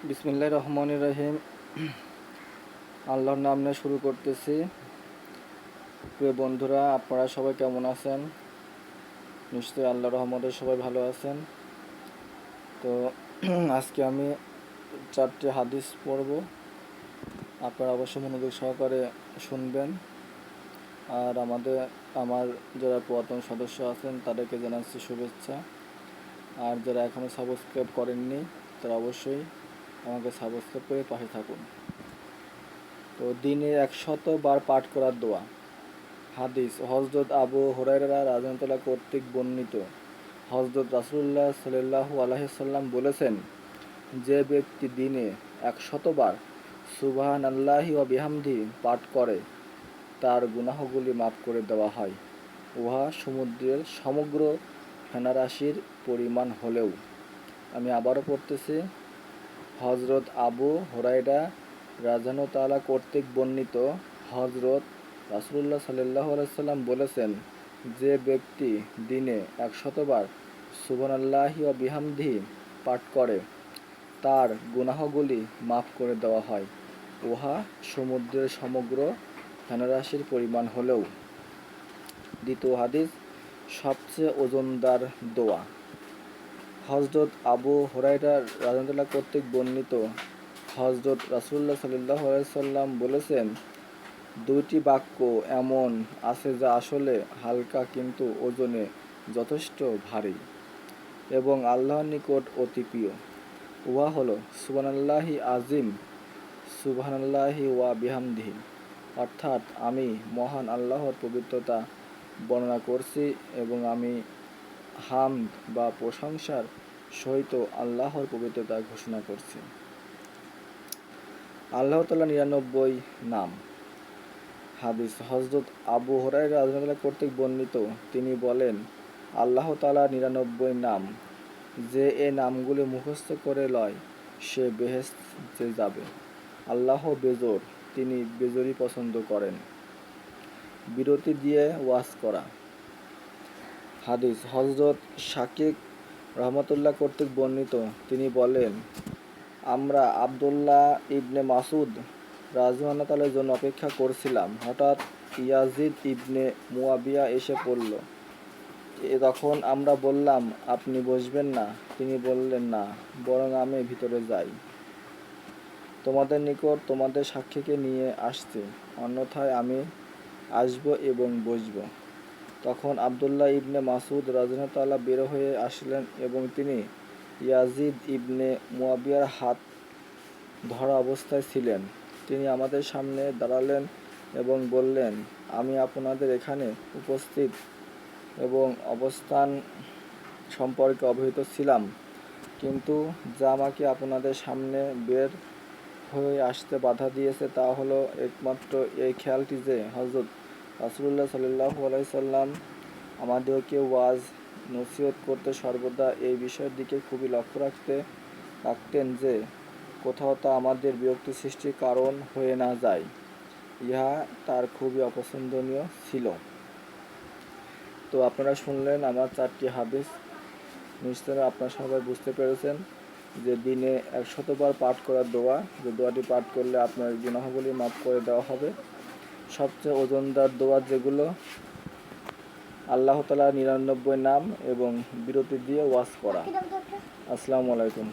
বিসমিল্লাহির রহমানির রহিম। আল্লাহর নাম নিয়ে শুরু করতেছি। প্রিয় বন্ধুরা, আপনারা সবাই কেমন আছেন? নিশ্চয়ই আল্লাহর রহমতে সবাই ভালো আছেন। তো আজকে আমি 4টি হাদিস পড়ব। আপনারা অবশ্যই মনোযোগ সহকারে শুনবেন। আর আমার যারা পুরাতন সদস্য আছেন তাদেরকে জানাচ্ছি শুভেচ্ছা। আর যারা এখনও সাবস্ক্রাইব করেননি তারা অবশ্যই আমাকে সাবস্ক্রাইব করে পাশে থাকুন। তো দিনে 100 বার পাঠ করার দোয়া। হাদিস হযরত আবু হুরায়রা রাদিয়াল্লাহু কর্তৃক বর্ণিত, হযরত রাসূলুল্লাহ সাল্লাল্লাহু আলাইহি সাল্লাম বলেছেন, যে ব্যক্তি দিনে 100 বার সুবহানাল্লাহি ওয়া বিহামদিহি পাঠ করে তার গুনাহগুলি মাফ করে দেওয়া হয়, উহা সমুদ্রের সমগ্র ফেনারাশির পরিমাণ হলেও। আমি আবারও পড়তেছি। হযরত আবু হুরায়রা রাদিয়াল্লাহু তাআলা কর্তৃক বর্ণিত, হযরত রাসূলুল্লাহ সাল্লাল্লাহু আলাইহি সাল্লাম বলেছেন, যে ব্যক্তি দিনে 100 বার সুবহানাল্লাহি ওয়া বিহামদিহি পাঠ করে তার গুনাহগুলি মাফ করে দেওয়া হয়, উহা সমুদ্রের সমগ্র ফেনারাশির পরিমাণ হলেও। দ্বিতীয় হাদিস, সবচেয়ে ওজনদার দোয়া। হযরত আবু হুরায়রা রাদিয়াল্লাহু কর্তৃক বর্ণিত, হযরত রাসূলুল্লাহ সাল্লাল্লাহু আলাইহি সাল্লাম বলেছেন, দুইটি বাক্য এমন আছে যা আসলে হালকা কিন্তু ওজনে যথেষ্ট ভারী এবং আল্লাহর নিকট অতি প্রিয়। উহা হলো সুবহানাল্লাহি আযীম, সুবহানাল্লাহি ওয়া বিহামদিহি, অর্থাৎ আমি মহান আল্লাহর পবিত্রতা বর্ণনা করছি এবং আমি হামদ বা প্রশংসার সহিত আল্লাহর পবিত্রতা ঘোষণা করছি। আল্লাহ তাআলা 99 নাম। হাদিস হযরত আবু হুরায়রা রাদিয়াল্লাহু কর্তৃক বর্ণিত, তিনি বলেন, আল্লাহ তাআলার 99 নাম, যে এই নামগুলি মুখস্থ করে লয় সে বেহেশতে যাবে। আল্লাহ বেজোর, তিনি বেজোরই পছন্দ করেন। বিরতি দিয়ে ওয়াজ করা। হাদিস হযরত শাকিক রাহমাতুল্লাহ কর্তৃক বর্ণিত, তিনি বলেন, আমরা আব্দুল্লাহ ইবনে মাসউদ রাযিয়াল্লাহু তাআলার জন্য অপেক্ষা করছিলাম। হঠাৎ ইয়াজিদ ইবনে মুয়াবিয়া এসে পড়ল। তখন আমরা বললাম, আপনি বসবেন না? তিনি বললেন, না, বরং আমি ভিতরে যাই। তোমাদের নিকট তোমাদের সাক্ষীকে নিয়ে আসছি, অন্যথায় আমি আসব এবং বসব। তখন আব্দুল্লাহ ইবনে মাসউদ রাযিয়াল্লাহু তাআলা বের হয়ে আসলেন এবং তিনি ইয়াজিদ ইবনে মুয়াবিয়ার হাত ধরা অবস্থায় ছিলেন। তিনি আমাদের সামনে দাঁড়ালেন এবং বললেন, আমি আপনাদের এখানে উপস্থিত এবং অবস্থান সম্পর্কে অবহিত ছিলাম, কিন্তু যা আমাকে আপনাদের সামনে বের হয়ে আসতে বাধা দিয়েছে তা হলো একমাত্র এই খেয়ালটি যে হযরত রাসূলুল্লাহ সাল্লাল্লাহু আলাইহি সাল্লাম আমাদেরকে ওয়াজ নসিহত করতে সর্বদা এই বিষয়ের দিকে খুবই লক্ষ্য রাখতেন যে কোথাও তা আমাদের বিরক্তি সৃষ্টির কারণ হয়ে না যায়। ইহা তার খুবই অপছন্দনীয় ছিল। তো আপনারা শুনলেন আমার 4টি হাদিস। নিশ্চয়ই আপনারা সবাই বুঝতে পেরেছেন যে দিনে 100 বার পাঠ করার দোয়া, যে দোয়াটি পাঠ করলে আপনার গুনাহগুলি মাফ করে দেওয়া হবে। সবচেয়ে ওজনদার দোয়া যেগুলো, আল্লাহ তাআলার 99 নাম এবং বিরতি দিয়ে ওয়াজ করা। আসসালামু আলাইকুম।